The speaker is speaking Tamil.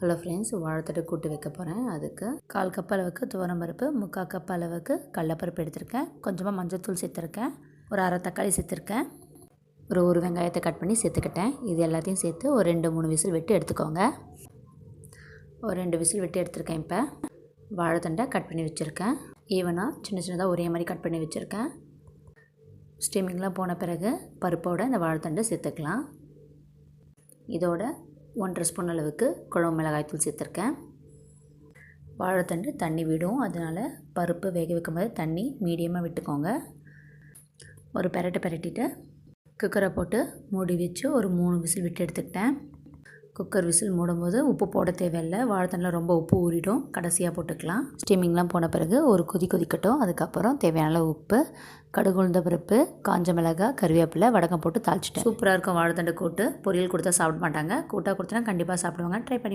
ஹலோ ஃப்ரெண்ட்ஸ், வாழைத்தண்டு கூட்டு வைக்க போகிறேன். அதுக்கு 1/4 கப் அளவுக்கு துவரம்பருப்பு, 3/4 கப் அளவுக்கு கடலப்பருப்பு எடுத்திருக்கேன். கொஞ்சமாக மஞ்சள்தூள் சேர்த்துருக்கேன். ஒரு அரை தக்காளி சேர்த்துருக்கேன். ஒரு வெங்காயத்தை கட் பண்ணி சேர்த்துக்கிட்டேன். இது எல்லாத்தையும் சேர்த்து ஒரு 2-3 விசில் விட்டு எடுத்துக்கோங்க. ஒரு 2 விசில் விட்டு எடுத்துருக்கேன். இப்போ வாழைத்தண்டை கட் பண்ணி வச்சுருக்கேன். ஈவனாக சின்னதாக ஒரே மாதிரி கட் பண்ணி வச்சுருக்கேன். ஸ்டீமிங்லாம் போன பிறகு பருப்போடு இந்த வாழைத்தண்டை சேர்த்துக்கலாம். இதோட 1/2 ஸ்பூன் அளவுக்கு குழம்பு மிளகாய்த்தூள் சேர்த்துருக்கேன். வாழைத்தண்டு தண்ணி விடும், அதனால் பருப்பு வேக வைக்கும்போது தண்ணி மீடியமாக விட்டுக்கோங்க. ஒரு பெரட்டிட்டு குக்கரை போட்டு மூடி வச்சு ஒரு 3 விசில் விட்டு எடுத்துக்கிட்டேன். குக்கர் விசில் மூடும்போது உப்பு போட தேவையில்லை. வாழைத்தண்டில் ரொம்ப உப்பு ஊறிடும், கடைசியாக போட்டுக்கலாம். ஸ்டீமிங்லாம் போன பிறகு ஒரு கொதிக்கட்டும். அதுக்கப்புறம் தேவையான உப்பு, கடுகு, உளுந்த பருப்பு, காஞ்ச மிளகாய், கருவேப்பிலை, வடகம் போட்டு தாளிச்சிட்டேன். சூப்பராக இருக்கும் வாழைத்தண்டு கூட்டு. பொரியல் கொடுத்தா சாப்பிட மாட்டாங்க, கூட்டாக கொடுத்தனா கண்டிப்பாக சாப்பிடுவாங்க. ட்ரை பண்ணி